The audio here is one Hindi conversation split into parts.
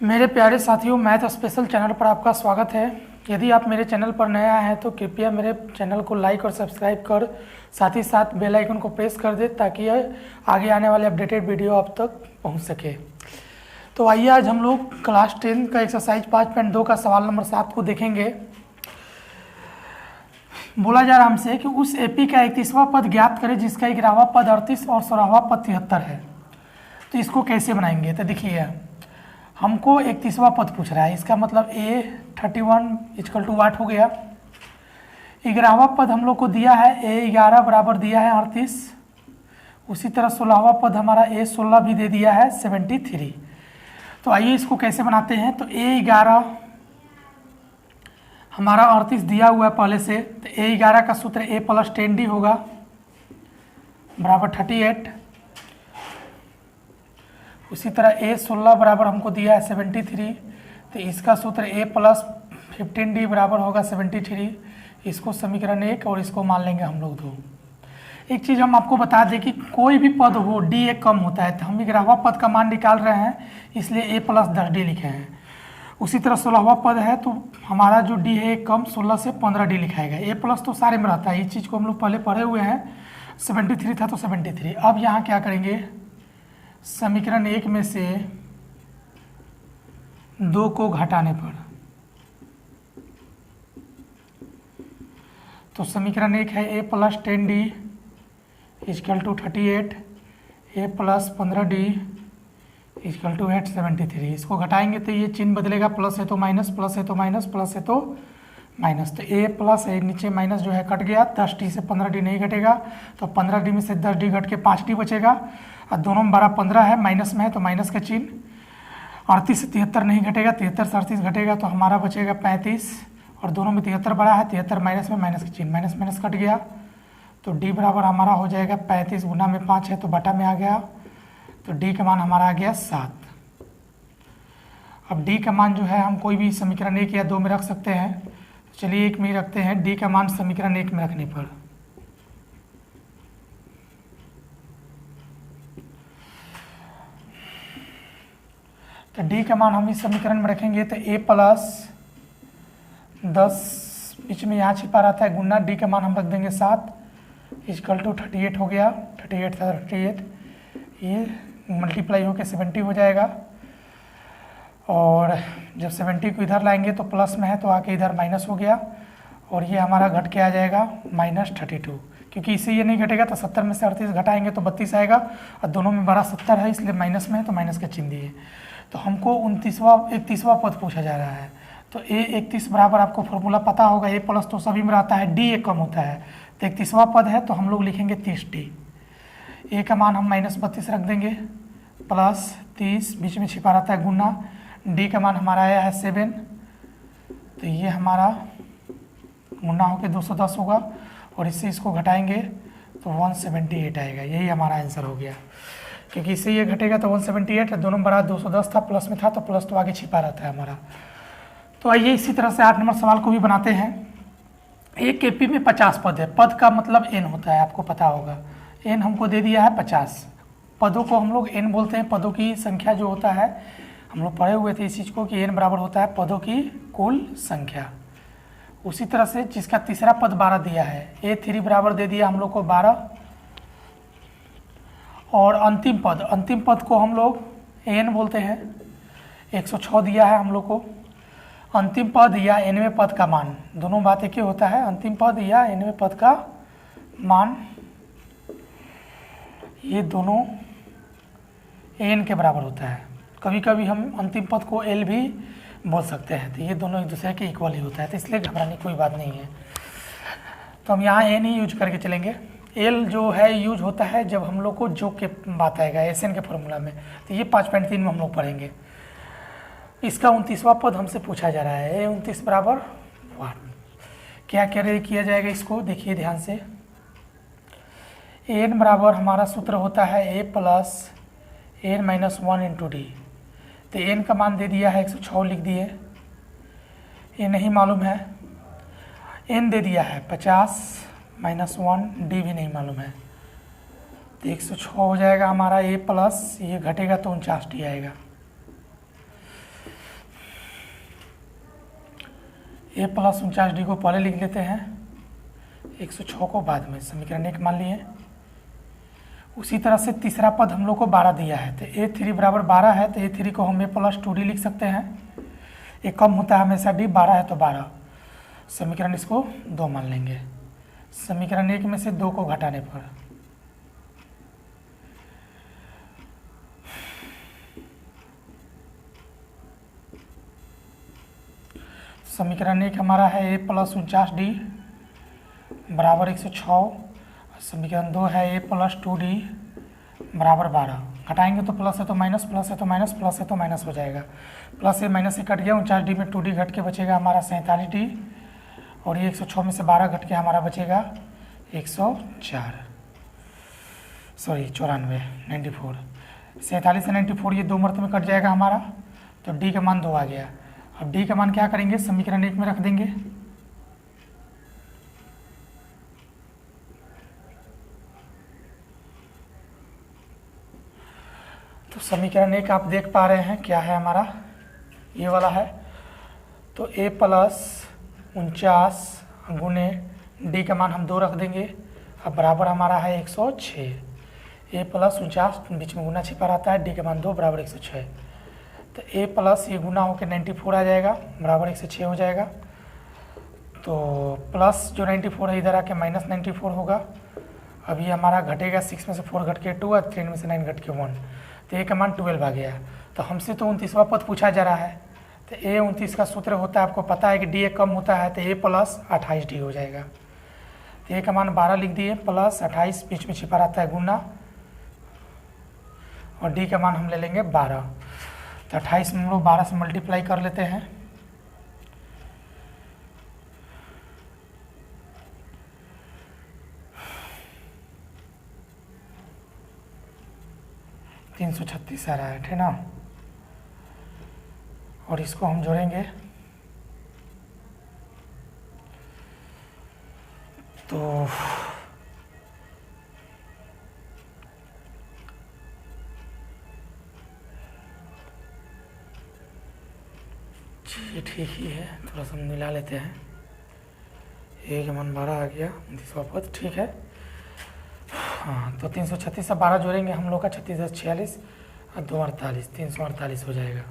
मेरे प्यारे साथियों, मैथ स्पेशल चैनल पर आपका स्वागत है। यदि आप मेरे चैनल पर नया हैं तो कृपया मेरे चैनल को लाइक और सब्सक्राइब कर साथ ही साथ बेल आइकन को प्रेस कर दें ताकि आगे आने वाले अपडेटेड वीडियो आप तक पहुंच सके। तो आइए आज हम लोग क्लास 10 का एक्सरसाइज 5.2 का सवाल नंबर 7 को देखेंगे। बोला जा रहा हमसे कि उस एपी का 31वां पद ज्ञात करें जिसका 11वां पद 38 और 16वां पद 73 है। तो इसको कैसे बनाएंगे? तो देखिए, हमको 31वां पद पूछ रहा है, इसका मतलब A31 = 8 हो गया। 11वां पद हम लोग को दिया है A11 बराबर दिया है 38। उसी तरह 16वां पद हमारा A16 भी दे दिया है 73। तो आइए इसको कैसे बनाते हैं। तो A11 हमारा 38 दिया हुआ है पहले से, तो A11 का सूत्र A + 10D होगा बराबर 38। उसी तरह A16 बराबर हमको दिया है 73, तो इसका सूत्र A + 15D बराबर होगा 73। इसको समीकरण 1 और इसको मान लेंगे हम लोग 2। एक चीज़ हम आपको बता दें कि कोई भी पद हो D एक कम होता है, तो हम 11वां पद का मान निकाल रहे हैं इसलिए A + 10D लिखे हैं। उसी तरह 16वां पद है तो हमारा जो D है कम 16 से 15D लिखाएगा। A+ तो सारे में रहता है, इस चीज़ को हम लोग पहले पढ़े हुए हैं। 73 था तो 73। अब यहाँ क्या करेंगे, समीकरण 1 में से 2 को घटाने पर, तो समीकरण 1 है A + 10D = 38, A + 15D = 73। इसको घटाएंगे तो ये चिन्ह बदलेगा, प्लस है तो माइनस, प्लस है तो माइनस, प्लस है तो माइनस। तो A प्लस है, नीचे माइनस जो है कट गया, 10D से 15D नहीं घटेगा, तो 15D में से 10D घट के 5D बचेगा। और दोनों में बड़ा 15 है, माइनस में है तो माइनस का चिन्ह। 38 से 73 नहीं घटेगा, 73 से 38 घटेगा तो हमारा बचेगा 35। और दोनों में 73 बड़ा है, 73 माइनस में माइनस का चिन्ह, माइनस माइनस कट गया। तो D बराबर हमारा हो जाएगा 35 गुना में 5 है तो बटा में आ गया, तो D का मान हमारा आ गया 7। अब D का मान जो है हम कोई भी समीकरण 1 या 2 में रख सकते हैं। चलिए 1 में ही रखते हैं, D का मान समीकरण 1 में रखने पर तो D का मान हम इस समीकरण में रखेंगे तो A + 10 बीच में यहाँ छिपा रहता है गुना, D का मान हम रख देंगे 7 = 38 हो गया। 38 था 38, ये मल्टीप्लाई होकर 70 हो जाएगा। और जब 70 को इधर लाएंगे तो प्लस में है तो आके इधर माइनस हो गया, और ये हमारा घट के आ जाएगा -32, क्योंकि इससे ये नहीं घटेगा तो 70 में से 38 घटाएंगे तो 32 आएगा, और दोनों में बड़ा 70 है इसलिए माइनस में है तो माइनस का चिन्ह दिए। तो हमको 31वां पद पूछा जा रहा है। तो A31 बराबर आपको फॉर्मूला पता होगा, A+ तो सभी में रहता है, D एक कम होता है, तो 31वां पद है तो हम लोग लिखेंगे 30D। A का मान हम -32 रख देंगे, प्लस 30 बीच में छिपा रहता है गुना, D का मान हमारा आया है 7, तो ये हमारा गुना होकर 210 होगा, और इससे इसको घटाएंगे तो 178 आएगा। यही हमारा आंसर हो गया, क्योंकि इससे ये घटेगा तो 178, दोनों बड़ा 210 था, प्लस में था तो प्लस तो आगे छिपा रहता है हमारा। तो आइए इसी तरह से 8 नंबर सवाल को भी बनाते हैं। एक एपी में 50 पद है, पद का मतलब n होता है, आपको पता होगा। n हमको दे दिया है 50, पदों को हम लोग n बोलते हैं। पदों की संख्या जो होता है, हम लोग पढ़े हुए थे इस चीज़ को कि n बराबर होता है पदों की कुल संख्या। उसी तरह से जिसका तीसरा पद 12 दिया है, A3 बराबर दे दिया हम लोग को 12। और अंतिम पद को हम लोग n बोलते हैं, 106 दिया है हम लोग को। अंतिम पद या nवें पद का मान, दोनों बात एक ही होता है, अंतिम पद या nवें पद का मान, ये दोनों n के बराबर होता है। कभी कभी हम अंतिम पद को l भी बोल सकते हैं, तो ये दोनों एक दूसरे के इक्वल ही होता है, तो इसलिए घबराने की कोई बात नहीं है। तो हम यहाँ n ही यूज करके चलेंगे। l जो है यूज होता है जब हम लोग को जो के बात आएगा SN के फॉर्मूला में, तो ये 5.3 में हम लोग पढ़ेंगे। इसका 29वां पद हमसे पूछा जा रहा है, A29 बराबर 1। क्या किया जाएगा इसको देखिए ध्यान से। n बराबर हमारा सूत्र होता है A + n - 1 × D। तो n का मान दे दिया है 106 लिख दिए, ये नहीं मालूम है। n दे दिया है 50 - 1, D भी नहीं मालूम है, तो 106 हो जाएगा हमारा A+, ये घटेगा तो 49D आएगा। ए प्लस 49D को पहले लिख लेते हैं, 106 को बाद में, समीकरण 1 मान लिए। उसी तरह से तीसरा पद हम लोग को 12 दिया है, तो A3 बराबर 12 है, तो A3 को हम A प्लस 2D लिख सकते हैं। ये कम होता है हमेशा D, 12 है तो 12, समीकरण इसको 2 मान लेंगे। समीकरण 1 में से 2 को घटाने पर समीकरण 1 हमारा है A प्लस 49D बराबर 106, समीकरण 2 है A प्लस 2D बराबर 12। घटाएंगे तो प्लस है तो माइनस, प्लस है तो माइनस, प्लस है तो माइनस हो जाएगा। प्लस से माइनस से कट गया, 49D में 2D घट के बचेगा हमारा 47D, और ये 106 में से 12 घट के हमारा बचेगा 104, सॉरी 94, 94। 47 से 94 ये 2 मर्त में कट जाएगा हमारा, तो D का मान 2 आ गया। अब D का मान क्या करेंगे, समीकरण 1 में रख देंगे। तो समीकरण 1 आप देख पा रहे हैं क्या है हमारा, ये वाला है। तो A प्लस 49 गुने D का मान हम 2 रख देंगे, अब बराबर हमारा है 106। A प्लस 49 बीच में गुना छिपा रहता है, D का मान 2 बराबर 106। तो A प्लस ये गुना होकर 94 आ जाएगा, बराबर 106 हो जाएगा। तो प्लस जो 94 है इधर आके माइनस 94 होगा। अब ये हमारा घटेगा, 6 में से 4 घट के 2 और 3 में से 9 घट के 1, तो A का मान 12 आ गया। तो हमसे तो 29वां पद पूछा जा रहा है, तो A 29 का सूत्र होता है, आपको पता है कि D कम होता है, तो A प्लस 28D हो जाएगा। तो A का मान 12 लिख दिए, प्लस 28 बीच में छिपा रहता है गुना, और D का मान हम ले लेंगे 12। तो 28 में हम लोग 12 से मल्टीप्लाई कर लेते हैं, $336 आ रहा है, ठीक ना। और इसको हम जोड़ेंगे तो ये ठीक ही है, थोड़ा सा मिला लेते हैं। A का मान 12 आ गया, 29वां पद ठीक है। हाँ, तो 336 से 12 जोड़ेंगे हम लोग का, 36 10 46 और 2 48, 348 हो जाएगा।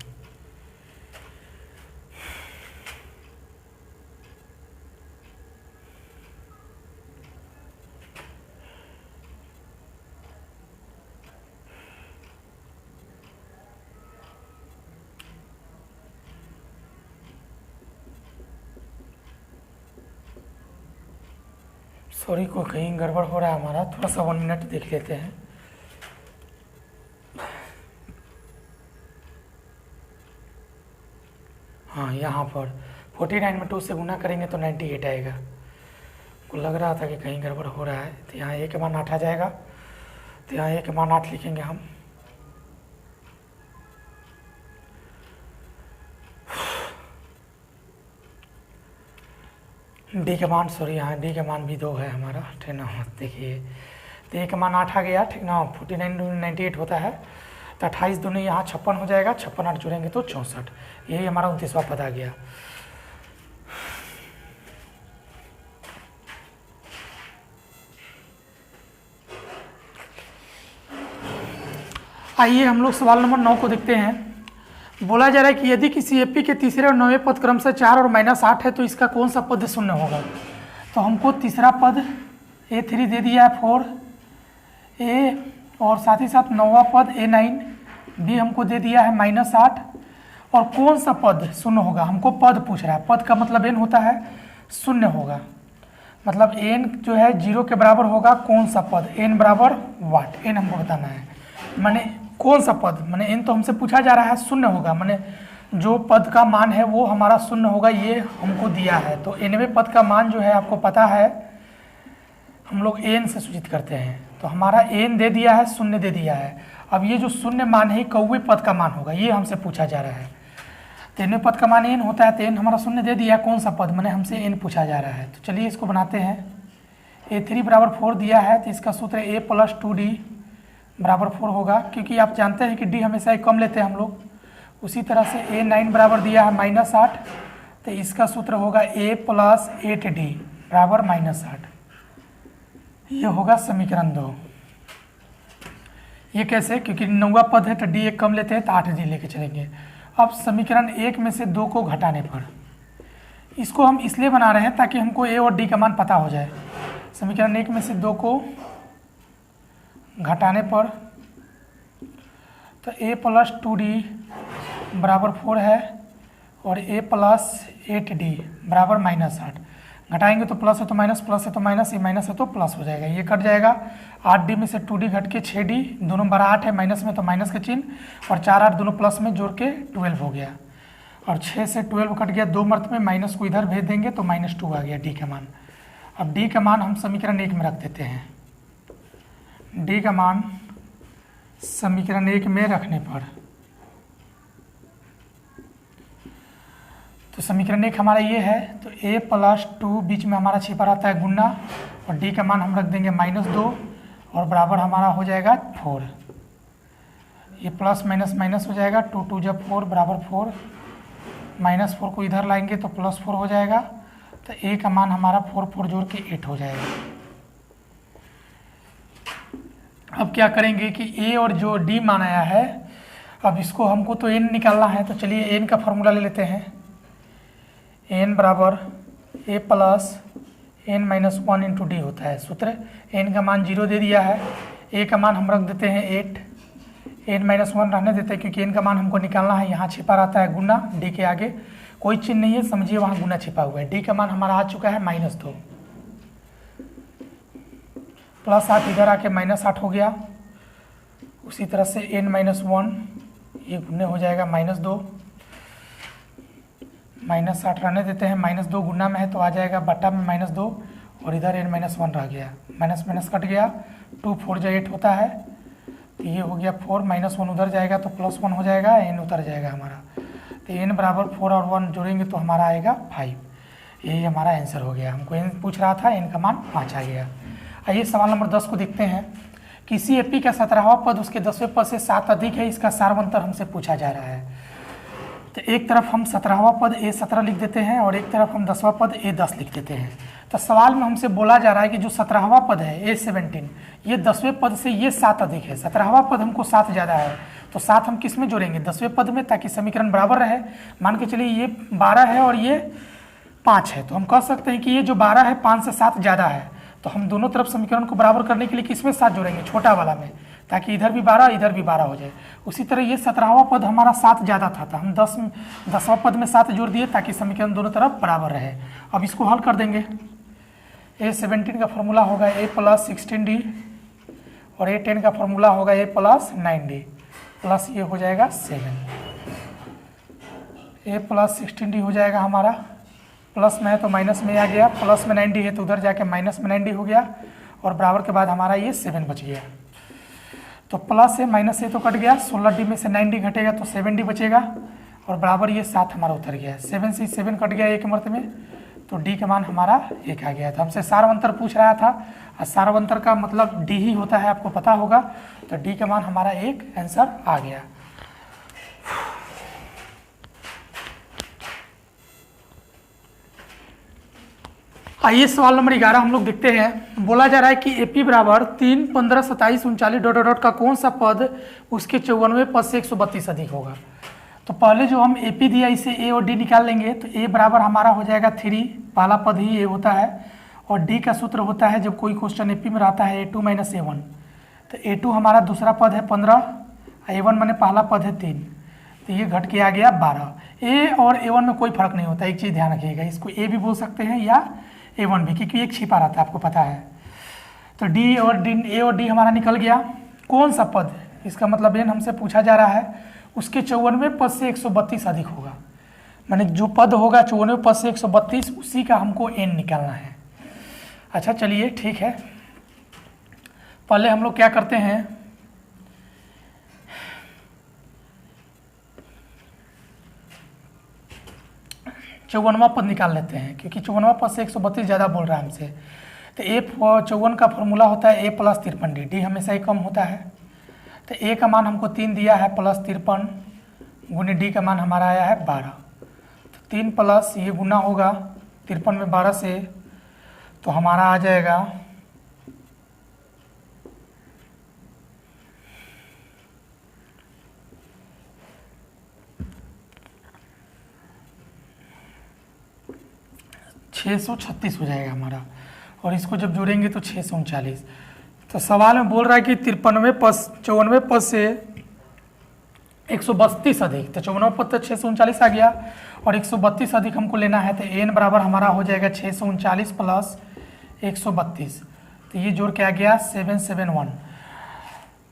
सॉरी, को कहीं गड़बड़ हो रहा है हमारा, थोड़ा सा 1 मिनट देख लेते हैं। हाँ, यहाँ पर 49 में 2 से गुना करेंगे तो 98 आएगा। को लग रहा था कि कहीं गड़बड़ हो रहा है, तो यहाँ A का मान 8 आ जाएगा, तो यहाँ A का मान 8 लिखेंगे हम। D का मान, सॉरी यहाँ D का मान भी 2 है हमारा, ठीक ना। देखिए, तो A का मान 8 आ गया, ठीक ना। 49 दूनी 98 होता है, तो 28 दूनी यहाँ 56 हो जाएगा, 56 8 जोड़ेंगे तो 64। यही हमारा 29वां पद आ गया। आइए हम लोग सवाल नंबर 9 को देखते हैं। बोला जा रहा है कि यदि किसी एपी के तीसरे और 9वें पद क्रम से 4 और -8 है तो इसका कौन सा पद शून्य होगा। तो हमको तीसरा पद A3 दे दिया है 4, A और साथ ही साथ 9वां पद A9, B हमको दे दिया है -8, और कौन सा पद शून्य होगा, हमको पद पूछ रहा है। पद का मतलब n होता है, शून्य होगा, मतलब n जो है 0 के बराबर होगा। कौन सा पद, n बराबर वाट, n हमको बताना है, माने कौन सा पद, माने n तो हमसे पूछा जा रहा है, शून्य होगा, माने जो पद का मान है वो हमारा शून्य होगा, ये हमको दिया है। तो nवें पद का मान जो है आपको पता है, हम लोग n से सूचित करते हैं, तो हमारा n दे दिया है, शून्य दे दिया है। अब ये जो शून्य मान है कौवे पद का मान होगा, ये हमसे पूछा जा रहा है। तो nवें पद का मान n होता है, तो n हमारा शून्य दे दिया, कौन सा पद, माने हमसे n पूछा जा रहा है। तो चलिए इसको बनाते हैं। A3 बराबर 4 दिया है, तो इसका सूत्र A प्लस 2D बराबर 4 होगा, क्योंकि आप जानते हैं कि D हमेशा एक कम लेते हैं हम लोग। उसी तरह से A9 बराबर दिया है -8, तो इसका सूत्र होगा a प्लस 8d बराबर -8। ये होगा समीकरण 2। ये कैसे? क्योंकि 9वां पद है तो d एक कम लेते हैं तो 8d लेके चलेंगे। अब समीकरण 1 में से 2 को घटाने पर, इसको हम इसलिए बना रहे हैं ताकि हमको a और d का मान पता हो जाए। समीकरण 1 में से 2 को घटाने पर तो a प्लस 2d बराबर 4 है और a प्लस 8d बराबर -8। घटाएंगे तो प्लस है तो माइनस, प्लस है तो माइनस, ये माइनस है तो प्लस हो जाएगा, ये कट जाएगा। 8d में से 2d घट के 6d, दोनों बड़ा 8 है, माइनस में तो माइनस का चिन्ह, और 4 8 दोनों प्लस में जोड़ के 12 हो गया। और 6 से 12 कट गया, 2 मर्त में माइनस को इधर भेज देंगे तो -2 आ गया d का मान। अब d का मान हम समीकरण 1 में रख देते हैं। d का मान समीकरण 1 में रखने पर तो समीकरण 1 हमारा ये है, तो a प्लस 2 बीच में हमारा छिपा रहता है गुना, और d का मान हम रख देंगे -2 और बराबर हमारा हो जाएगा 4। ये प्लस माइनस माइनस हो जाएगा, 2 2 जब 4 बराबर 4, -4 को इधर लाएंगे तो +4 हो जाएगा। तो a का मान हमारा 4 4 जोड़ के 8 हो जाएगा। अब क्या करेंगे कि a और जो d मान आया है, अब इसको हमको तो n निकालना है, तो चलिए n का फॉर्मूला ले लेते हैं। n बराबर a plus n minus 1 into D होता है सूत्र। n का मान 0 दे दिया है, a का मान हम रख देते हैं 8, n माइनस 1 रहने देते हैं क्योंकि n का मान हमको निकालना है। यहाँ छिपा रहता है गुना, d के आगे कोई चिन्ह नहीं है, समझिए वहाँ गुना छिपा हुआ है। d का मान हमारा आ चुका है -2, प्लस 8 इधर आके -8 हो गया। उसी तरह से n माइनस 1 ये गुने हो जाएगा -2, -8 रहने देते हैं, -2 गुना में है तो आ जाएगा बटा में -2, और इधर n माइनस 1 रह गया, माइनस माइनस कट गया, 2 4 जो 8 होता है, तो ये हो गया 4, -1 उधर जाएगा तो +1 हो जाएगा, n उतर जाएगा हमारा। तो n बराबर 4 और 1 जोड़ेंगे तो हमारा आएगा 5। यही हमारा आंसर हो गया। हमको n पूछ रहा था, n का मान 5 आ गया। आइए सवाल नंबर 10 को देखते हैं। किसी एपी का 17वां पद उसके 10वें पद से 7 अधिक है, इसका सारवंतर हमसे पूछा जा रहा है। तो एक तरफ हम 17वां पद a17 लिख देते हैं और एक तरफ हम 10वां पद a10 लिख देते हैं। तो सवाल में हमसे बोला जा रहा है कि जो 17वां पद है a17, ये 10वें पद से ये 7 अधिक है। 17वां पद हमको 7 ज़्यादा है, तो 7 हम किस में जोड़ेंगे? 10वें पद में, ताकि समीकरण बराबर रहे। मान के चलिए ये 12 है और ये 5 है, तो हम कह सकते हैं कि ये जो 12 है 5 से 7 ज़्यादा है, तो हम दोनों तरफ समीकरण को बराबर करने के लिए किसमें 7 जोड़ेंगे? छोटा वाला में, ताकि इधर भी 12 इधर भी 12 हो जाए। उसी तरह ये 17वां पद हमारा 7 ज़्यादा था, तो हम 10वां पद में 7 जोड़ दिए ताकि समीकरण दोनों तरफ बराबर रहे। अब इसको हल कर देंगे। a17 का फॉर्मूला होगा a प्लस 16d और a10 का फॉर्मूला होगा a प्लस 9d, प्लस ये हो जाएगा 7। a प्लस 16d हो जाएगा हमारा, प्लस में है तो माइनस में आ गया, प्लस में 9d है तो उधर जाके माइनस में 9d हो गया, और बराबर के बाद हमारा ये 7 बच गया। तो प्लस से माइनस से तो कट गया, 16d में से 9d घटेगा तो 7d बचेगा, और बराबर ये 7 हमारा उतर गया। 7 से 7 कट गया एक मर्त में, तो d का मान हमारा 1 आ गया था। हमसे सारवंतर पूछ रहा था, और सारवंतर का मतलब d ही होता है, आपको पता होगा। तो d का मान हमारा 1 आंसर आ गया। आइए सवाल नंबर 11 हम लोग देखते हैं। बोला जा रहा है कि एपी बराबर 3 15 27 39 डॉट डॉट का कौन सा पद उसके 54वें पद से 132 अधिक होगा। तो पहले जो हम एपी दिया इसे ए और डी निकाल लेंगे। तो ए बराबर हमारा हो जाएगा 3, पहला पद ही ए होता है, और डी का सूत्र होता है जब कोई क्वेश्चन एपी में रहता है a2 माइनस a1। तो a2 हमारा दूसरा पद है 15, a1 मैंने पहला पद है 3, तो ये घट के आ गया 12। ए और a1 में कोई फर्क नहीं होता, एक चीज़ ध्यान रखिएगा, इसको ए भी बोल सकते हैं या a1 भी, क्योंकि एक छिपा रहता है, आपको पता है। तो ए और डी हमारा निकल गया। कौन सा पद, इसका मतलब n हमसे पूछा जा रहा है, उसके 54वें पद से 132 अधिक होगा। माने जो पद होगा 54वें पद से 132, उसी का हमको n निकालना है। अच्छा चलिए ठीक है, पहले हम लोग क्या करते हैं, चौवनवा पद निकाल लेते हैं, क्योंकि 54वां पद से 132 ज़्यादा बोल रहा है हमसे। तो a54 का फॉर्मूला होता है a प्लस 53d, डी हमेशा ही कम होता है। तो a का मान हमको 3 दिया है, प्लस 53 गुने d का मान हमारा आया है 12। तो 3 प्लस ये गुना होगा 53 में 12 से, तो हमारा आ जाएगा 636 हो जाएगा हमारा। और इसको जब जोड़ेंगे तो 639। तो सवाल में बोल रहा है कि 54 पद से 132 अधिक, तो 54 पद तो 639 आ गया और 132 अधिक हमको लेना है, तो n बराबर हमारा हो जाएगा 639 प्लस 132, तो ये जोड़ के आ गया 771।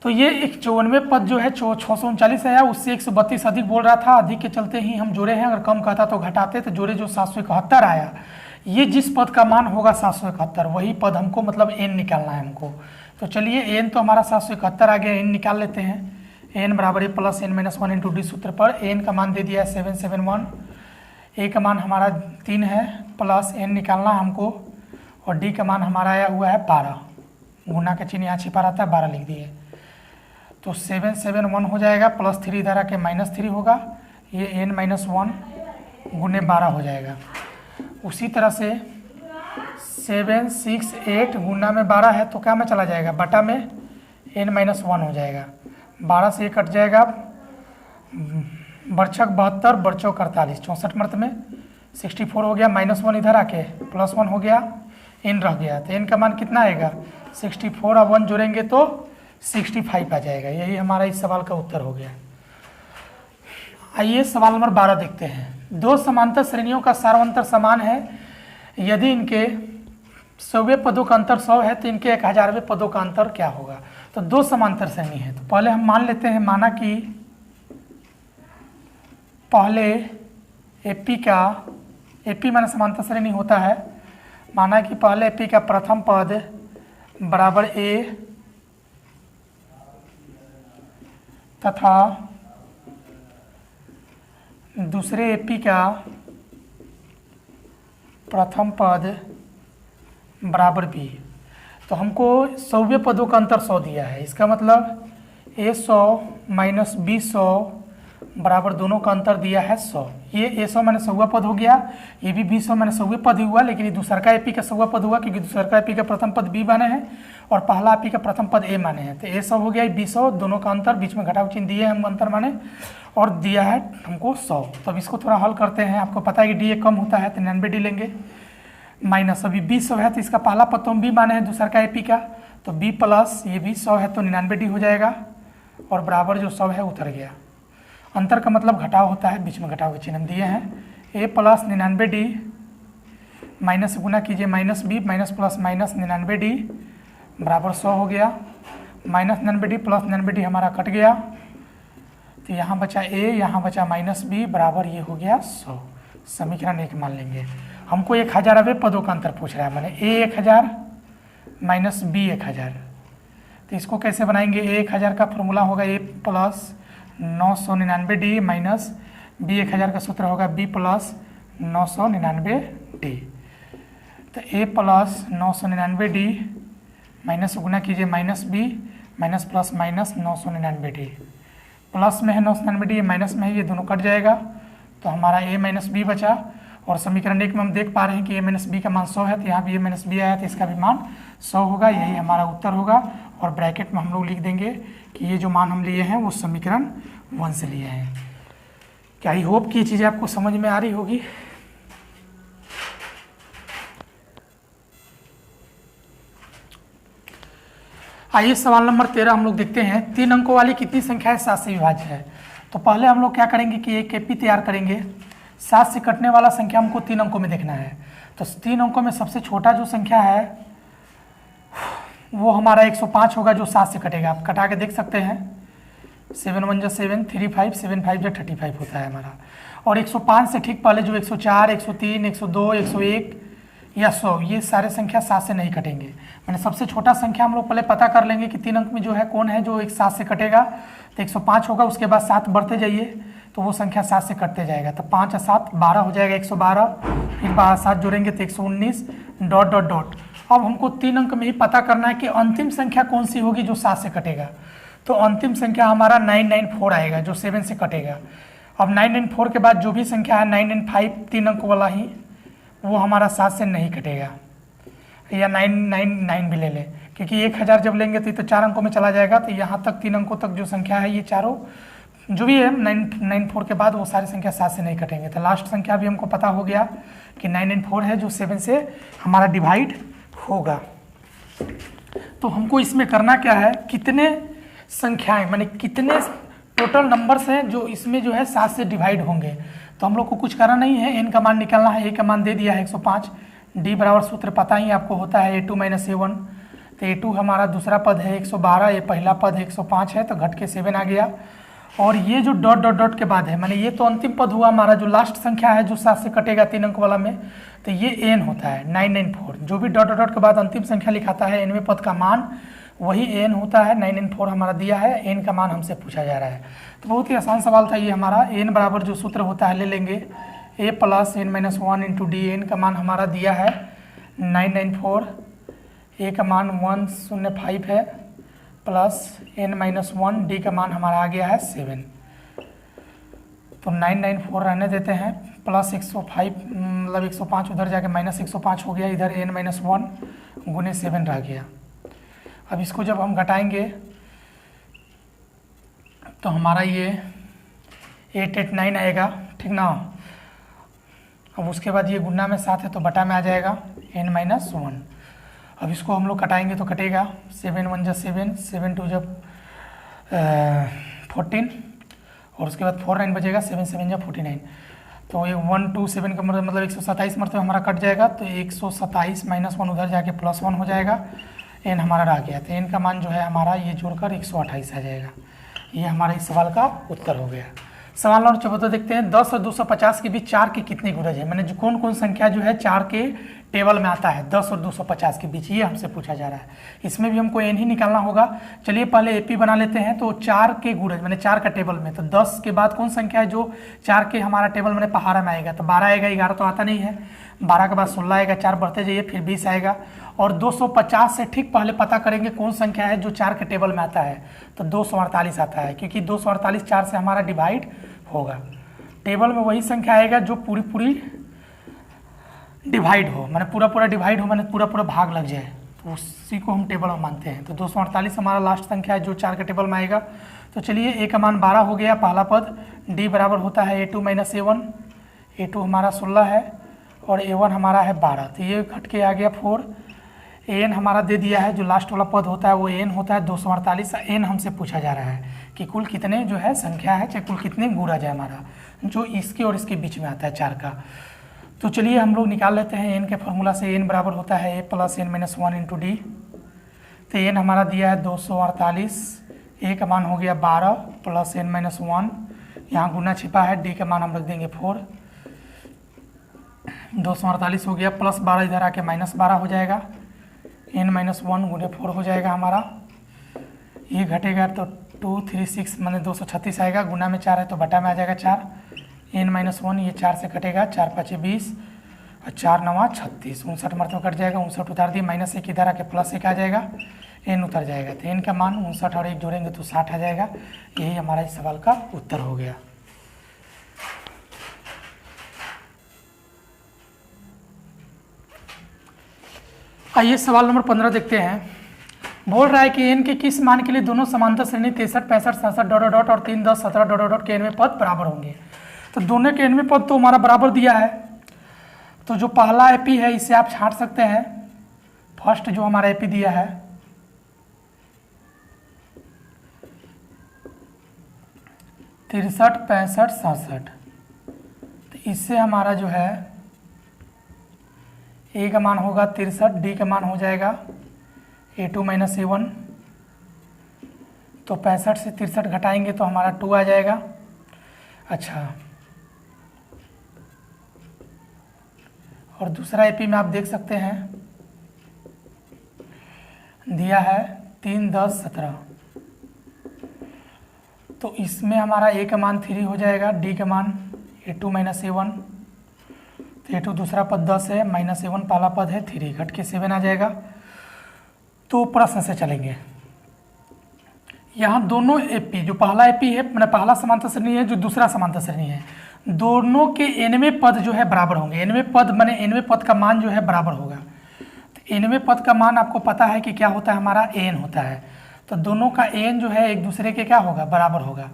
तो ये 54 पद जो है 639 है, उससे 132 अधिक बोल रहा था, अधिक के चलते ही हम जोड़े हैं, अगर कम कहता तो घटाते, तो जोड़े जो 771 आया, ये जिस पद का मान होगा 771 वही पद हमको मतलब n निकालना है हमको। तो चलिए n तो हमारा 771 आ गया, n निकाल लेते हैं। n बराबर a plus n minus 1 into d सूत्र पर n का मान दे दिया है 771, a का मान हमारा 3 है, प्लस n निकालना है हमको, और d का मान हमारा आया हुआ है 12, गुना का चिन्ह यहाँ छिपा रहता है 12 लिख दिए, तो 771 हो जाएगा, प्लस 3 इधर आके -3 होगा, ये n माइनस 1 गुने 12 हो जाएगा। उसी तरह से 768 गुना में 12 है तो क्या में चला जाएगा, बटा में n माइनस 1 हो जाएगा, 12 से कट जाएगा, बरछक 72 बरचौक 48, 64 मर्त में 64 हो गया, -1 इधर आके +1 हो गया, n रह गया, तो n का मान कितना आएगा 64 और 1 जोड़ेंगे तो 65 आ जाएगा। यही हमारा इस सवाल का उत्तर हो गया। आइए सवाल नंबर 12 देखते हैं। दो समांतर श्रेणियों का सार्वंतर समान है, यदि इनके 100वें पदों का अंतर 100 है तो इनके 1000वें पदों का अंतर क्या होगा। तो दो समांतर श्रेणी है, तो पहले हम मान लेते हैं, माना कि पहले एपी माना समांतर श्रेणी होता है, माना कि पहले एपी का प्रथम पद बराबर ए तथा दूसरे एपी का प्रथम पद बराबर बी। तो हमको 100वें पदों का अंतर 100 दिया है, इसका मतलब ए 100 माइनस बी 100 बराबर दोनों का अंतर दिया है 100। ये ए 100 माने 100वां पद हो गया, ये भी बी 100 माने 100वें पद ही हुआ, लेकिन ये दूसरा का एपी का 100वां पद हुआ क्योंकि दूसरा का एपी का प्रथम पद बी माने हैं और पहला एपी का प्रथम पद ए माने हैं। तो ए 100 हो गया, बी 100, दोनों का अंतर, बीच में घटाव चिन्ह दिए हम अंतर माने, और दिया है हमको 100। तो अब इसको थोड़ा हल करते हैं। आपको पता है कि डी ए कम होता है तो 99 डी लेंगे, माइनस अभी बी 100 है तो इसका पहला पद तो हम बी माने हैं दूसरा का एपी का, तो बी प्लस ये भी 100 है तो 99 डी हो जाएगा, और बराबर जो 100 है उतर गया। अंतर का मतलब घटाव होता है, बीच में घटाव के चिन्ह हम दिए हैं। ए प्लस 99 डी माइनस गुना कीजिए minus B, minus plus minus 99 D बराबर 100 हो गया, माइनस 99 डी प्लस 99 डी हमारा कट गया, तो यहाँ बचा ए, यहाँ बचा माइनस बी बराबर ये हो गया 100। समीकरण 1 मान लेंगे। हमको 1000वें पदों का अंतर पूछ रहा है, मैंने ए 1000 माइनस बी 1000, तो इसको कैसे बनाएंगे। ए 1000 का फॉर्मूला होगा A plus 999 D minus B 1000 का सूत्र होगा बी प्लस 999 डी। तो ए प्लस 999 डी माइनस गुना कीजिए minus B, minus plus minus 999 D, plus में है 999 डी, माइनस में है, ये दोनों कट जाएगा, तो हमारा ए माइनस बी बचा। और समीकरण 1 में हम देख पा रहे हैं कि ए माइनस बी का मान 100 है, तो यहाँ भी ए माइनस बी आया तो इसका भी मान 100 होगा, यही हमारा उत्तर होगा। और ब्रैकेट में हम लोग लिख देंगे कि ये जो मान हम लिए हैं वो समीकरण 1 से लिए हैं। क्या आई होप कि ये चीज़ें आपको समझ में आ रही होगी। आइए सवाल नंबर 13 हम लोग देखते हैं। 3 अंकों वाली कितनी संख्या है 7 से विभाज्य है। तो पहले हम लोग क्या करेंगे कि एक एपी तैयार करेंगे। 7 से कटने वाला संख्या हमको 3 अंकों में देखना है। तो 3 अंकों में सबसे छोटा जो संख्या है वो हमारा 105 होगा, जो 7 से कटेगा। आप कटा के देख सकते हैं, 7 1 जा 7, 3 5, 7 5 जा 35 होता है हमारा। और 105 से ठीक पहले जो 104, 103, 102, 101 या 100, ये सारे संख्या 7 से नहीं कटेंगे। मैंने सबसे छोटा संख्या हम लोग पहले पता कर लेंगे कि 3 अंक में जो है कौन है जो 7 से कटेगा। तो 105 होगा, उसके बाद 7 बढ़ते जाइए तो वो संख्या 7 से कटते जाएगा। तो 5 और 7 12 हो जाएगा, 112, फिर 7 जोड़ेंगे तो 119 डॉट डॉट डॉट। अब हमको 3 अंक में ही पता करना है कि अंतिम संख्या कौन सी होगी जो 7 से कटेगा। तो अंतिम संख्या हमारा 994 आएगा जो 7 से कटेगा। अब 994 के बाद जो भी संख्या है 995 3 अंक वाला ही, वो हमारा 7 से नहीं कटेगा, या 999 भी ले लें, क्योंकि 1000 जब लेंगे तो ये तो 4 अंकों में चला जाएगा। तो यहाँ तक 3 अंकों तक जो संख्या है ये चारों जो भी है 994 के बाद वो सारी संख्या 7 से नहीं कटेंगे। तो लास्ट संख्या भी हमको पता हो गया कि 994 है जो 7 से हमारा डिवाइड होगा। तो हमको इसमें करना क्या है, कितने संख्याएं माने कितने टोटल नंबर्स हैं जो इसमें जो है 7 से डिवाइड होंगे। तो हम लोग को कुछ करना नहीं है, n का मान निकालना है। a का मान दे दिया है 105, d बराबर सूत्र पता ही आपको होता है a2 - a1। तो a2 हमारा दूसरा पद है 112, ये पहला पद 105 है, तो घट के 7 आ गया। और ये जो डॉट डॉट डॉट के बाद है माने ये तो अंतिम पद हुआ हमारा, जो लास्ट संख्या है जो 7 से कटेगा 3 अंक वाला में, तो ये n होता है 994। जो भी डॉट डॉट डॉट के बाद अंतिम संख्या लिखाता है nवें पद का मान वही n होता है। 994 हमारा दिया है, n का मान हमसे पूछा जा रहा है। तो बहुत ही आसान सवाल था ये हमारा। n बराबर जो सूत्र होता है ले लेंगे a + n - 1 × d। n का मान हमारा दिया है 994, a का मान 105 है, प्लस n - 1, d का मान हमारा आ गया है 7। तो 994 रहने देते हैं, प्लस 105 मतलब 105 उधर जाके -105 हो गया, इधर n - 1 गुने 7 रह गया। अब इसको जब हम घटाएंगे तो हमारा ये 889 आएगा, ठीक ना। अब उसके बाद ये गुना में 7 है तो बटा में आ जाएगा n - 1। अब इसको हम लोग कटाएंगे तो कटेगा 7 × 1 = 7, 7 × 2 = 14, और उसके बाद 4 9 बचेगा, 7 7 = 49। तो ये 127 का मतलब 127 मरतबा हमारा कट जाएगा। तो 127 - 1 उधर जाके +1 हो जाएगा, n हमारा रह गया। तो n का मान जो है हमारा ये जोड़कर 128 आ जाएगा। ये हमारा इस सवाल का उत्तर हो गया। सवाल नंबर 14 देखते हैं। 10 और 250 के बीच 4 के कितने गुणज है, मैंने जो कौन कौन संख्या जो है 4 के टेबल में आता है 10 और 250 के बीच, ये हमसे पूछा जा रहा है। इसमें भी हमको n ही निकालना होगा। चलिए पहले एपी बना लेते हैं। तो 4 के गुणज मैंने 4 का टेबल में, तो 10 के बाद कौन संख्या है जो 4 के हमारा टेबल में पहाड़ा में आएगा, तो 12 आएगा, 11 तो आता नहीं है, 12 के बाद 16 आएगा, 4 बढ़ते जाइए फिर 20 आएगा। और 250 से ठीक पहले पता करेंगे कौन संख्या है जो 4 के टेबल में आता है, तो 248 आता है, क्योंकि 248 4 से हमारा डिवाइड होगा। टेबल में वही संख्या आएगा जो पूरी पूरी डिवाइड हो, माने पूरा पूरा डिवाइड हो, माने पूरा पूरा भाग लग जाए, तो उसी को हम टेबल में मानते हैं। तो 248 हमारा लास्ट संख्या है जो 4 के टेबल में आएगा। तो चलिए a का मान 12 हो गया पहला पद, d बराबर होता है a2 - a1, a2 हमारा 16 है और a1 हमारा है 12, तो ये घट के आ गया 4। an हमारा दे दिया है, जो लास्ट वाला पद होता है वो n होता है 248। n हमसे पूछा जा रहा है कि कुल कितने जो है संख्या है, चाहे कुल कितने गुणज है हमारा जो इसके और इसके बीच में आता है 4 का। तो चलिए हम लोग निकाल लेते हैं n के फॉर्मूला से। n बराबर होता है a + n - 1 × d। तो n हमारा दिया है 248, a का मान हो गया 12 + n - 1, यहाँ गुना छिपा है, d का मान हम रख देंगे 4। 248 हो गया, प्लस 12 इधर आके -12 हो जाएगा, n - 1 गुने 4 हो जाएगा हमारा। ये घटेगा तो 236 माने 236 आएगा, गुना में 4 है तो बटा में आ जाएगा 4, n - 1 ये 4 से कटेगा, 4 × 5 = 20 और 4 × 9 = 36, 59 मरतबा कट जाएगा, 59 उतार दिए, -1 इधर आके +1 आ जाएगा, n उतर जाएगा। तो n का मान 59 और 1 जोड़ेंगे तो 60 आ जाएगा। यही हमारा इस सवाल का उत्तर हो गया। आइए सवाल नंबर 15 देखते हैं। बोल रहा है कि n के किस मान के लिए दोनों समांतर श्रेणी 63, 65, 67 डॉट डॉट और 3, 10, 17 डॉट डॉट के nवें पद बराबर होंगे। तो दोनों के nवें पद तो हमारा बराबर दिया है, तो जो पहला एपी है इसे आप छांट सकते हैं। फर्स्ट जो हमारा एपी दिया है 63, 65, 67, तो इससे हमारा जो है a का मान होगा 63, d का मान हो जाएगा a2 - a1, तो 65 से 63 घटाएंगे तो हमारा 2 आ जाएगा। अच्छा, और दूसरा एपी में आप देख सकते हैं दिया है 3, 10, 17, तो इसमें हमारा a का मान 3 हो जाएगा, d का मान a2 - a1, तो a2 दूसरा पद 10 है, -a1 पहला पद है 3, घट के 7 आ जाएगा। तो प्रश्न से चलेंगे। यहाँ दोनों एपी, जो पहला एपी है मैंने पहला समांतर श्रेणी है, जो दूसरा समांतर श्रेणी है, दोनों के एनवें पद जो है बराबर होंगे। एनवें पद माने एनवें पद का मान जो है बराबर होगा। तो एनवें पद का मान आपको पता है कि क्या होता है, हमारा एन होता है। तो दोनों का एन जो है एक दूसरे के क्या होगा, बराबर होगा।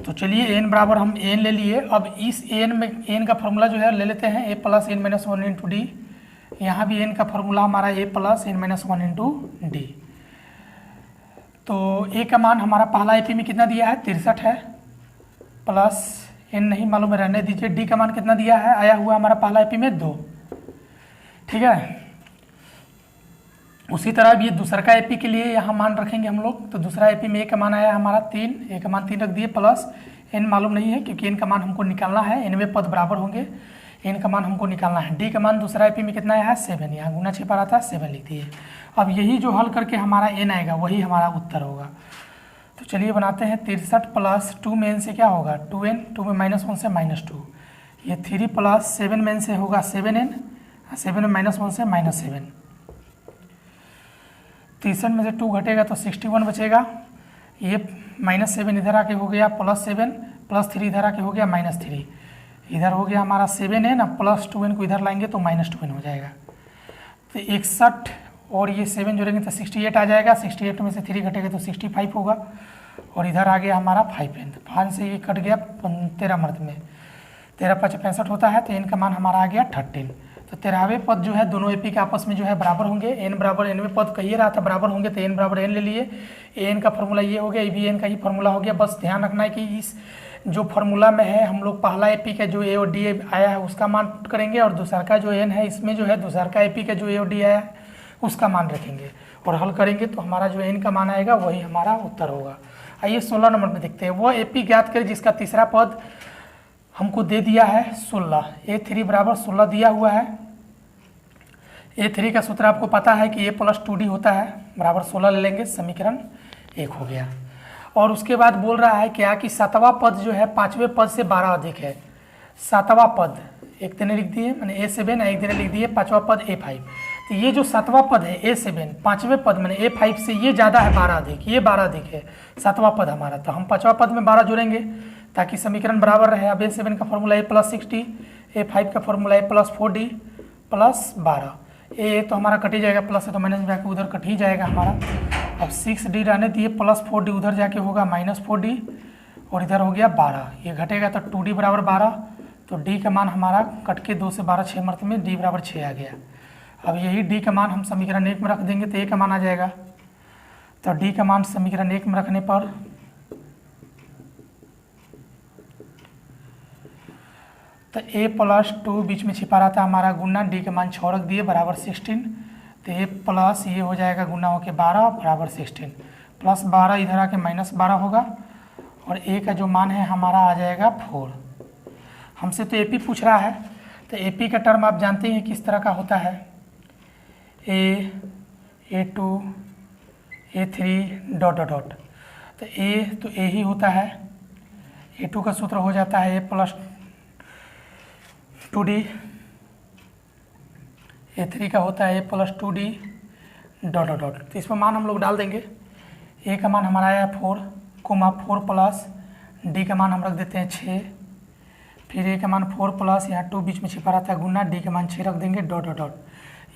तो चलिए एन बराबर हम एन ले लिए। अब इस एन में एन का फॉर्मूला जो है ले लेते हैं, ए plus n minus one into d. यहाँ भी एन का फॉर्मूला हमारा a plus n minus one into d. तो ए का मान हमारा पहला एपी में कितना दिया है, 63 है, प्लस एन नहीं मालूम है, रहने दीजिए। डी का मान कितना दिया है, आया हुआ हमारा पहला एपी में 2, ठीक है। उसी तरह ये दूसरा का एपी के लिए यहाँ मान रखेंगे हम लोग। तो दूसरा एपी में ए का मान आया हमारा 3, ए का मान 3 रख दिए, प्लस एन मालूम नहीं है क्योंकि एन का मान हमको निकालना है, एनवें पद बराबर होंगे, एन का मान हमको निकालना है। डी का मान दूसरा एपी में कितना आया है, 7, यहाँ गुना छिपा रहा था 7 लिख दिए। अब यही जो हल करके हमारा एन आएगा वही हमारा उत्तर होगा। तो चलिए बनाते हैं, 63 प्लस 2 में एन से क्या होगा 2n, 2 में -1 से -2, ये 3 प्लस 7 में एन से होगा 7n, 7 में -1 से -7, 63 में से 2 घटेगा तो 61 बचेगा। ये -7 इधर आके हो गया +7, प्लस 3 इधर आके हो गया -3, इधर हो गया हमारा 7n, अब प्लस 2n को इधर लाएंगे तो -2n हो जाएगा। तो 61 और ये 7 जोड़ेंगे तो 68 आ जाएगा, 68 में से 3 घटेगा तो 65 होगा, और इधर आ गया हमारा 5n। 5 से ये कट गया 13 मर्द में, 13 × 5 = 65 होता है। तो n का मान हमारा आ गया 13। तो 13वें पद जो है दोनों एपी के आपस में जो है बराबर होंगे, एन बराबर एनवें पद कहिए रहा था बराबर होंगे, तो एन बराबर एन ले लिए। एन का फॉर्मूला ये हो गया, ये भी एन का ही फॉर्मूला हो गया। बस ध्यान रखना है कि इस जो फॉर्मूला में है हम लोग पहला एपी का जो ए और डी आया है उसका मान पुट करेंगे, और दूसरा का जो एन है इसमें जो है दूसरा का एपी का जो ए और डी आया है उसका मान रखेंगे और हल करेंगे। तो हमारा जो एन का मान आएगा वही हमारा उत्तर होगा। आइए 16 नंबर में देखते हैं, वो एपी ज्ञात करें जिसका तीसरा पद हमको दे दिया है 16, A3 बराबर 16 दिया हुआ है। A3 का सूत्र आपको पता है कि A + 2D होता है, बराबर 16 ले लेंगे, समीकरण 1 हो गया। और उसके बाद बोल रहा है क्या कि 7वां पद जो है 5वें पद से 12 अधिक है। 7वां पद एक दिन लिख दिए मैंने A7, एक दिन लिख दिए 5वां पद A5। तो ये जो 7वां पद है A7, 5वें पद मैंने A5 से ये ज़्यादा है 12 अधिक, ये 12 अधिक है 7वां पद हमारा। तो हम 5वां पद में 12 जोड़ेंगे ताकि समीकरण बराबर रहे। अब A7 का फॉर्मूला A + 60, A5 का फॉर्मूला A + 4D + 12। ए तो हमारा कट ही जाएगा, प्लस है तो माइनस में जाके उधर कट ही जाएगा हमारा। अब 6D रहने दिए, + 4D उधर जाके होगा -4D, और इधर हो गया 12, ये घटेगा तो 2D बराबर 12। तो D का मान हमारा कट के 2 से 12 6 मर्त में D बराबर 6 आ गया। अब यही D का मान हम समीकरण 1 में रख देंगे तो A का मान आ जाएगा। तो D का मान समीकरण 1 में रखने पर तो A + 2 बीच में छिपा रहा था हमारा गुना, D का मान 6 रख दिए बराबर 16। तो A प्लस ये हो जाएगा गुना होके 12 बराबर 16, प्लस 12 इधर आके -12 होगा, और A का जो मान है हमारा आ जाएगा 4। हमसे तो AP पूछ रहा है, तो AP का टर्म आप जानते हैं किस तरह का होता है, A, A2, A3 ... तो A तो A ही होता है, A2 का सूत्र हो जाता है A + 2D, A3 का होता है A + 2D ... तो इसमें मान हम लोग डाल देंगे। A का मान हमारा आया 4, 4 प्लस D का मान हम रख देते हैं 6, फिर A का मान 4 प्लस यहाँ 2 बीच में छिपा रहता है गुना, D का मान 6 रख देंगे ...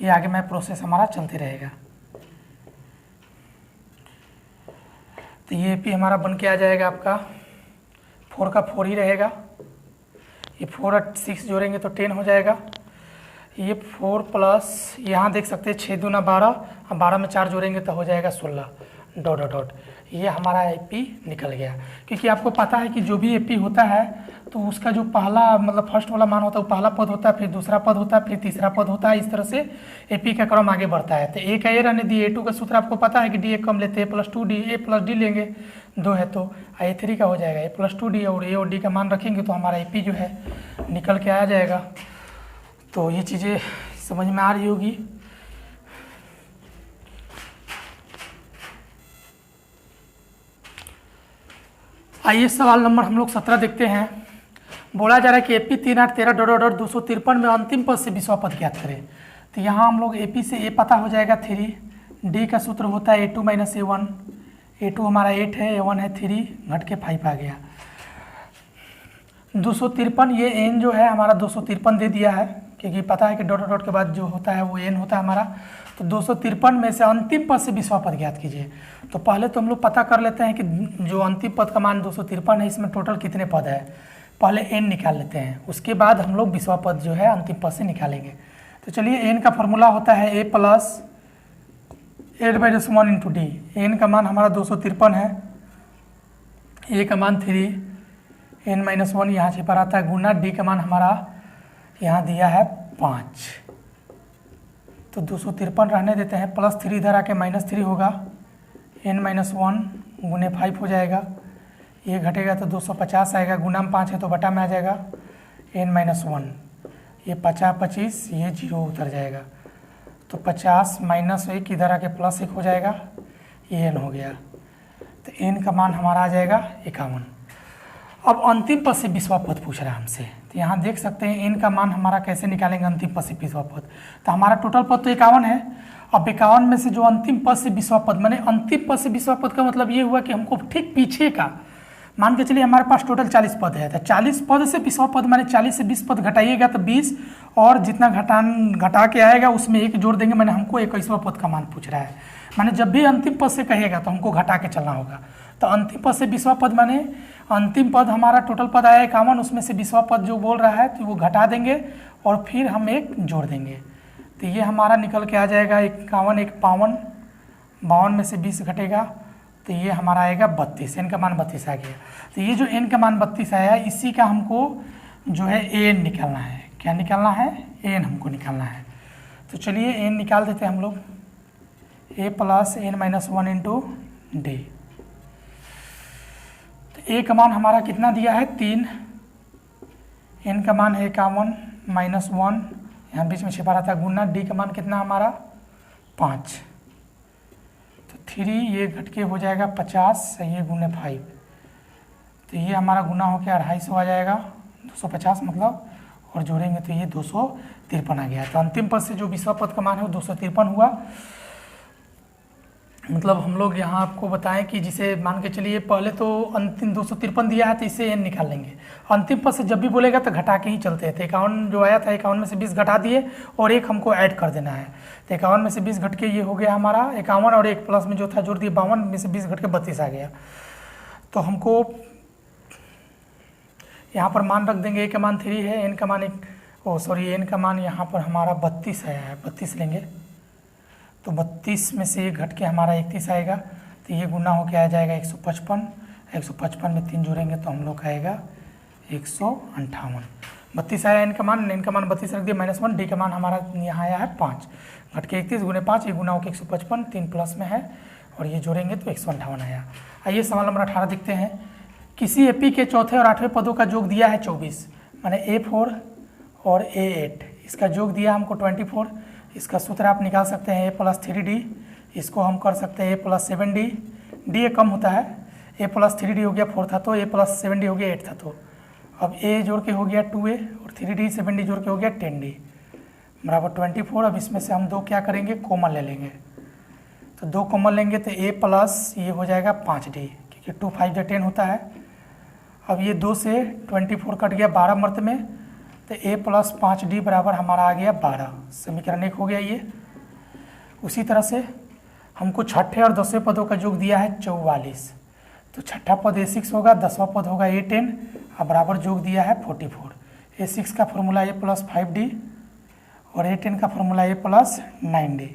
ये आगे में प्रोसेस हमारा चलते रहेगा। तो ये AP हमारा बन के आ जाएगा आपका 4 का 4 ही रहेगा, ये 4 और 6 जोड़ेंगे तो 10 हो जाएगा। ये 4 प्लस यहाँ देख सकते हैं 6 दूना 12, हम 12 में 4 जोड़ेंगे तो हो जाएगा 16 ... ये हमारा AP निकल गया। क्योंकि आपको पता है कि जो भी AP होता है तो उसका जो पहला मतलब फर्स्ट वाला मान होता है वो पहला पद होता है, फिर दूसरा पद होता है, फिर तीसरा पद होता है, इस तरह से AP का क्रम आगे बढ़ता है। तो A का ये रहने दिए, A2 का सूत्र आपको पता है कि D कम लेते हैं + 2D, A + D लेंगे 2 है तो A3 का हो जाएगा A + 2D, और A और D का मान रखेंगे तो हमारा AP जो है निकल के आ जाएगा। तो ये चीज़ें समझ में आ रही होगी। आइए सवाल नंबर हम लोग 17 देखते हैं। बोला जा रहा है कि AP 3 8 13 ... 253 में अंतिम पद से 20वां पद ज्ञात करें। तो यहाँ हम लोग AP से A पता हो जाएगा 3, D का सूत्र होता है A2 - A1, A2 हमारा 8 है, A1 है 3, घट के 5 आ गया। 253, ये n जो है हमारा 253 दे दिया है, क्योंकि पता है कि डॉट डॉट के बाद जो होता है वो n होता है हमारा। तो 253 में से अंतिम पद से 20वां पद ज्ञात कीजिए। तो पहले तो हम लोग पता कर लेते हैं कि जो अंतिम पद का मान 253 है, इसमें टोटल कितने पद है, पहले n निकाल लेते हैं, उसके बाद हम लोग 20वां पद जो है अंतिम पद से निकालेंगे। तो चलिए, n का फॉर्मूला होता है a plus 8/1 into D. n का मान हमारा 253 है, a का मान 3, n-1 यहाँ से पर आता है गुना d का मान हमारा यहाँ दिया है 5। तो 253 रहने देते हैं, प्लस 3 इधर आके -3 होगा, n-1 गुने 5 हो जाएगा, ये घटेगा तो 250 आएगा, गुना में 5 है तो बटा में आ जाएगा n-1, ये 50 25, ये 0 उतर जाएगा, तो 50 -1 इधर आके +1 हो जाएगा, ये n हो गया। तो n का मान हमारा आ जाएगा 51। अब अंतिम पद से 20वां पद पूछ रहा है हमसे, तो यहाँ देख सकते हैं n का मान हमारा कैसे निकालेंगे अंतिम पद से 20वां पद। तो हमारा टोटल पद तो 51 है। अब 51 में से जो अंतिम पद से 20वां पद, मैंने अंतिम पद से 20वां पद का मतलब ये हुआ कि हमको ठीक पीछे का, मान के चलिए हमारे पास टोटल 40 पद है, तो 40 पद से 20वां पद, मैंने 40 से 20 पद घटाइएगा तो 20, और जितना घटा के आएगा उसमें 1 जोड़ देंगे। मैंने हमको 21वां पद का मान पूछ रहा है, मैंने जब भी अंतिम पद से कहिएगा तो हमको घटा के चलना होगा। तो अंतिम पद से 20वां पद, माने अंतिम पद हमारा टोटल पद आया 51, उसमें से 20वां पद जो बोल रहा है तो वो घटा देंगे और फिर हम 1 जोड़ देंगे। तो ये हमारा निकल के आ जाएगा 51, 1 52, 52 में से 20 घटेगा तो ये हमारा आएगा 32, n का मान 32 आ गया। तो ये जो n का मान 32 आया, इसी का हमको जो है an निकालना है। क्या निकालना है? an हमको निकालना है। तो चलिए n निकाल देते हैं हम लोग, a plus n-1 into d. तो a का मान हमारा कितना दिया है 3, n का मान है 51 -1, यहाँ बीच में छिपा रहा था गुना, d का मान कितना हमारा 5, तो 3 ये घट के हो जाएगा 50, ये गुने 5, तो ये हमारा गुना हो के 250 आ जाएगा, 250 मतलब, और जोड़ेंगे तो ये 253 आ गया। तो अंतिम पद से जो 20वां पद का मान है वो 253 हुआ। मतलब हम लोग यहाँ आपको बताएं कि जिसे मान के चलिए पहले तो अंतिम 253 दिया है तो इससे n निकाल लेंगे, अंतिम पद से जब भी बोलेगा तो घटा के ही चलते थे। 51 जो आया था 51 में से 20 घटा दिए और 1 हमको ऐड कर देना है। तो 51 में से 20 घट के ये हो गया हमारा 51, और 1 प्लस में जो था जोड़ दिए 52 में से 20 घट के 32 आ गया। तो हमको यहाँ पर मान रख देंगे, a का मान 3 है, n का मान n का मान यहाँ पर हमारा 32 आया है, 32 लेंगे तो 32 में से 1 घट के हमारा 31 आएगा, तो ये गुना होके आ जाएगा 155, 155 में 3 जोड़ेंगे तो हम लोग आएगा 158। 32 आया n का मान 32 रख दिया -1, d का मान हमारा यहाँ आया है 5, घट के 31 गुने 5, ये गुना होकर 155, 3 प्लस में है और ये जोड़ेंगे तो 158 आया। आइए सवाल नंबर 18 देखते हैं। किसी एपी के चौथे और 8वें पदों का योग दिया है 24, माने A4 और A8, इसका योग दिया हमको 24। इसका सूत्र आप निकाल सकते हैं a प्लस 3d, इसको हम कर सकते हैं a प्लस 7d, d कम होता है, a प्लस 3d हो गया 4 था तो a प्लस 7d हो गया 8 था, तो अब a जोड़ के हो गया 2a और 3d 7d जोड़ के हो गया 10d बराबर 24। अब इसमें से हम 2 क्या करेंगे, कॉमन ले लेंगे, तो 2 कॉमन लेंगे तो a प्लस ये हो जाएगा 5d, क्योंकि 2 5 10 होता है। अब ये 2 से 24 कट गया 12 मर्त में, तो a प्लस 5d बराबर हमारा आ गया 12, समीकरण 1 हो गया ये। उसी तरह से हमको छठे और 10वें पदों का योग दिया है 44, तो छठा पद A6 होगा, 10वां पद होगा A10, और बराबर योग दिया है 44। A6 का फॉर्मूला a प्लस 5d और A10 का फॉर्मूला a प्लस 9d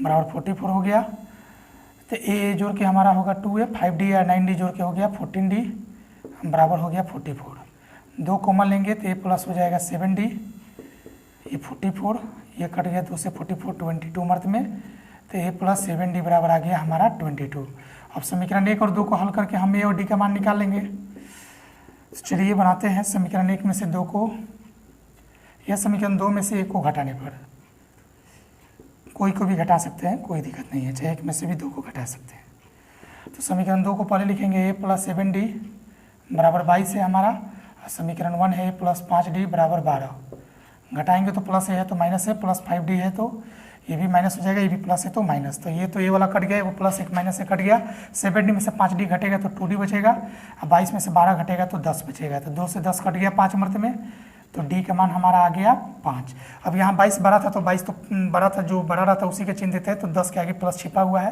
बराबर 44 हो गया। तो a जोड़ के हमारा होगा 2a, 5d या 9d जोड़ के हो गया 14d बराबर हो गया 44। 2 कॉमन लेंगे तो a प्लस हो जाएगा 7d, ये 44, ये कट गया 2 से 44 22 मर्द में, तो a प्लस 7d बराबर आ गया हमारा 22। अब समीकरण 1 और 2 को हल करके हम a और d का मान निकाल लेंगे। तो चलिए बनाते हैं समीकरण 1 में से 2 को, यह समीकरण 2 में से 1 को घटाने पर कोई को भी घटा सकते हैं, कोई दिक्कत नहीं है, चाहे 1 में से भी 2 को घटा सकते हैं। तो समीकरण 2 को पहले लिखेंगे a प्लस 7d बराबर 22 है हमारा, समीकरण 1 है a प्लस 5d बराबर 12, घटाएंगे तो प्लस है तो माइनस है, प्लस 5d है तो ये भी माइनस हो जाएगा, ये भी प्लस है तो माइनस, तो ये वाला कट गया, वो प्लस एक माइनस से कट गया। 7D में से 5D घटेगा तो 2D बचेगा, और 22 में से 12 घटेगा तो 10 बचेगा, तो 2 से 10 कट गया 5 मर्त में, तो D का मान हमारा आ गया 5। अब यहाँ 22 बड़ा था तो 22 तो बड़ा था, जो बड़ा रहा था उसी के चिन्ह देते हैं, तो 10 के आगे प्लस छिपा हुआ है,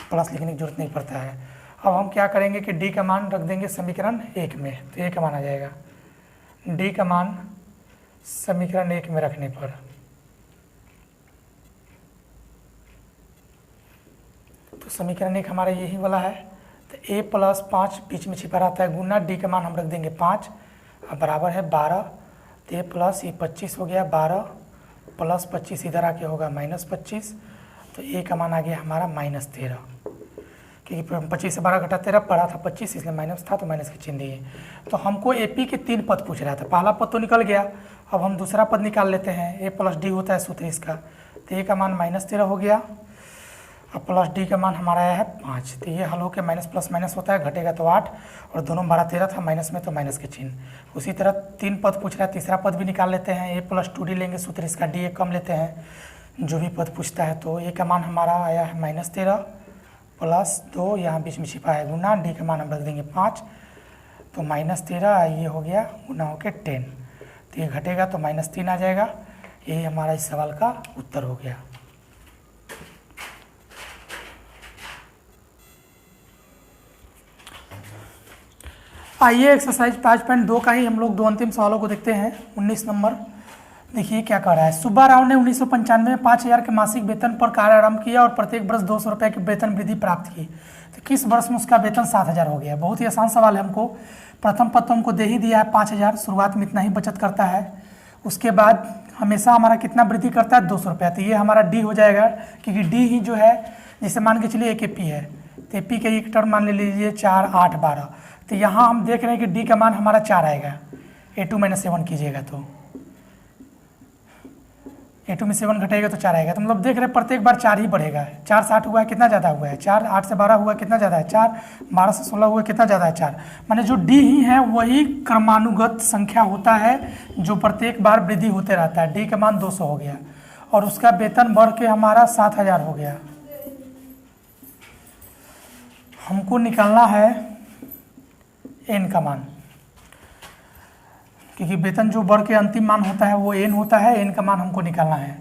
प्लस लिखने की जरूरत नहीं पड़ता है। अब हम क्या करेंगे कि D का मान रख देंगे समीकरण 1 में, तो A का मान आ जाएगा, D का मान समीकरण 1 में रखने पर तो समीकरण 1 हमारा यही वाला है, तो A + 5 बीच में छिपा रहता है गुना D का मान हम रख देंगे 5 और बराबर है 12, तो A प्लस ये 25 हो गया, 12 + 25 इधर आके होगा -25, तो A का मान आ गया हमारा -13, क्योंकि 25 से 12 घटा 13 पड़ा था 25, इसलिए माइनस था तो माइनस के चिन्ह दिए। तो हमको AP के 3 पद पूछ रहा था, पहला पद तो निकल गया, अब हम दूसरा पद निकाल लेते हैं। A + D होता है सूत्र इसका, तो A का मान -13 हो गया और प्लस D का मान हमारा आया है 5, तो ये हल होकर माइनस प्लस माइनस होता है, घटेगा तो 8 और दोनों 12 13 था, माइनस में तो माइनस के चिन्ह। उसी तरह 3 पद पूछ रहा है, तीसरा पद भी निकाल लेते हैं। A + 2D लेंगे सूत्र इसका, D कम लेते हैं जो भी पद पूछता है, तो A का मान हमारा आया है -13 + 2, यहाँ बीच में छिपा है गुना, D का मान हम रख देंगे 5, तो -13 ये हो गया गुना होकर 10, तो ये घटेगा तो -3 आ जाएगा। यही हमारा इस सवाल का उत्तर हो गया। आइए एक्सरसाइज 5.2 का ही हम लोग 2 अंतिम सवालों को देखते हैं। 19 नंबर देखिए क्या कह रहा है। सुब्बा राव ने 1995 में 5000 के मासिक वेतन पर कार्य आरंभ किया और प्रत्येक वर्ष 200 रुपये की वेतन वृद्धि प्राप्त की, तो किस वर्ष में उसका वेतन 7000 हो गया। बहुत ही आसान सवाल है, हमको प्रथम पद तो हमको दे ही दिया है 5000, शुरुआत में इतना ही बचत करता है, उसके बाद हमेशा हमारा कितना वृद्धि करता है 200 रुपया, तो ये हमारा D हो जाएगा, क्योंकि D ही जो है, जैसे मान के चलिए एक AP है, तो AP का एक टर्म मान ले लीजिए 4 8 12, तो यहाँ हम देख रहे हैं कि D का मान हमारा 4 आएगा, A2 - 7 कीजिएगा तो A2 में 7 घटेगा तो 4 आएगा, तो मतलब देख रहे हैं प्रत्येक बार 4 ही बढ़ेगा। 4 60 हुआ है, कितना ज़्यादा हुआ है 4, 8 से 12 हुआ है, कितना ज़्यादा है 4, 12 से 16 हुआ है, कितना ज़्यादा है 4, माने जो D ही है वही क्रमानुगत संख्या होता है जो प्रत्येक बार वृद्धि होते रहता है। D का मान 200 हो गया और उसका वेतन बढ़ के हमारा 7000 हो गया। हमको निकालना है N का मान, क्योंकि वेतन जो बढ़ के अंतिम मान होता है वो N होता है, N का मान हमको निकालना है,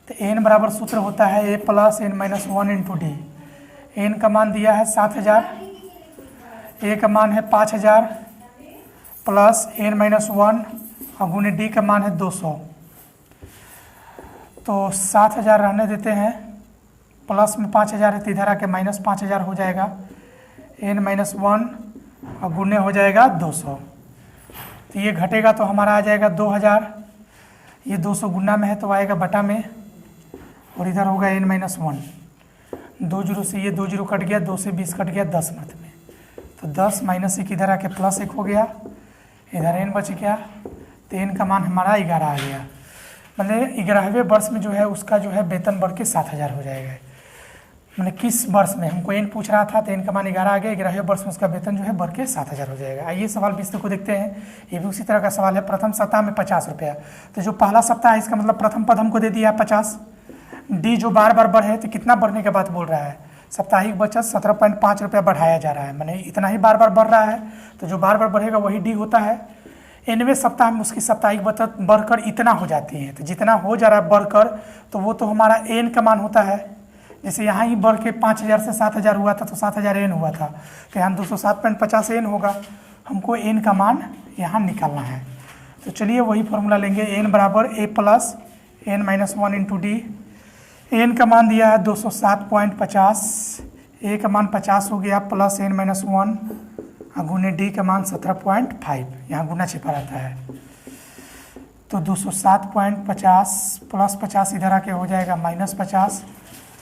तो N बराबर सूत्र होता है A + N - 1 × D। N का मान दिया है 7000, A का मान है 5000 प्लस N - 1 और गुने D का मान है 200, तो 7000 रहने देते हैं, प्लस में 5000 है तो इधर आके -5000 हो जाएगा, N - 1 और गुने हो जाएगा 200, तो ये घटेगा तो हमारा आ जाएगा 2000, ये 200 गुना में है तो आएगा बटा में, और इधर होगा N - 1, 2 जीरो से ये 2 जीरो कट गया, 2 से 20 कट गया 10 मत में, तो 10 - 1 इधर आके +1 हो गया, इधर N बच गया, तो N का मान हमारा 11 आ गया। मतलब 11वें वर्ष में जो है उसका जो है वेतन बढ़ के 7000 हो जाएगा। मैंने किस वर्ष में, हमको N पूछ रहा था तो N का मान 11 आ गया, 11वें वर्ष में उसका वेतन जो है बढ़ के 7000 हो जाएगा। आइए सवाल 20 को देखते हैं, ये भी उसी तरह का सवाल है। प्रथम सप्ताह में 50 रुपया, तो जो पहला सप्ताह है इसका मतलब प्रथम पद हमको दे दिया है 50, D जो बार बार बढ़े तो कितना बढ़ने के बाद बोल रहा है, साप्ताहिक बचत 17.5 रुपया बढ़ाया जा रहा है, मैंने इतना ही बार बार बढ़ रहा है, तो जो बार बार बढ़ेगा वही D होता है। 9वें सप्ताह में उसकी साप्ताहिक बचत बढ़कर इतना हो जाती है, तो जितना हो जा रहा है बढ़कर तो वो तो हमारा N का मान होता है। जैसे यहाँ ही बढ़ के 5000 से 7000 हुआ था तो 7000 N हुआ था, तो यहाँ 207.50 N होगा। हमको N का मान यहाँ निकालना है, तो चलिए वही फॉर्मूला लेंगे। N बराबर A + N - 1 × D। N का मान दिया है 207.50, A का मान 50 हो गया, प्लस N - 1 और गुने D का मान 17.5, यहाँ गुना छिपा रहता है, तो 207.50 प्लस 50 इधर आके हो जाएगा -50,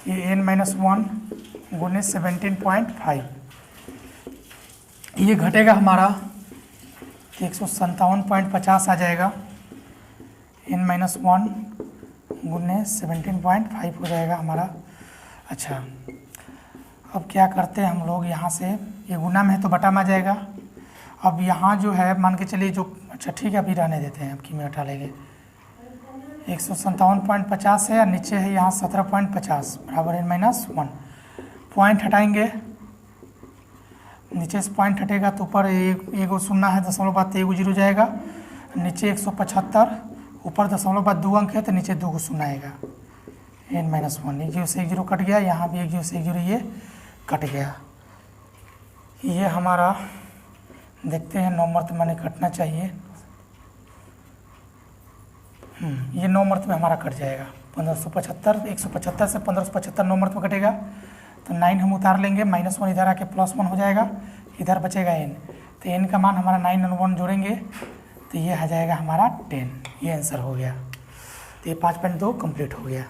ये N - 1 गुने 17.5, ये घटेगा हमारा 157.50 आ जाएगा, N - 1 गुने 17.5 हो जाएगा हमारा। अच्छा, अब क्या करते हैं हम लोग, यहाँ से ये गुना में है तो बटा में आ जाएगा। अब यहाँ जो है मान के चलिए जो, अच्छा ठीक है अभी रहने देते हैं, अब की में हटा लेंगे, 157.50 है और नीचे है यहाँ 17.50 बराबर n-1। पॉइंट हटाएंगे, नीचे से पॉइंट हटेगा तो ऊपर एक शून्य है, दशमलव बाद 1 जीरो जाएगा, नीचे 175, ऊपर दशमलव बाद 2 अंक है तो नीचे 2 शून्य आएगा, n-1। 1 जीरो से 1 जीरो कट गया, यहाँ भी 1 जीरो से 1 जीरो ये कट गया। ये हमारा देखते हैं 9 मर्त में कटना चाहिए। ये 9 मर्त में हमारा कट जाएगा। 1575 175 से 1575 9 मर्त में कटेगा तो 9 हम उतार लेंगे, -1 इधर आके +1 हो जाएगा, इधर बचेगा n। तो n का मान हमारा 9 और 1 जोड़ेंगे तो ये आ जाएगा हमारा 10। ये आंसर हो गया। तो ये 5.2 कंप्लीट हो गया।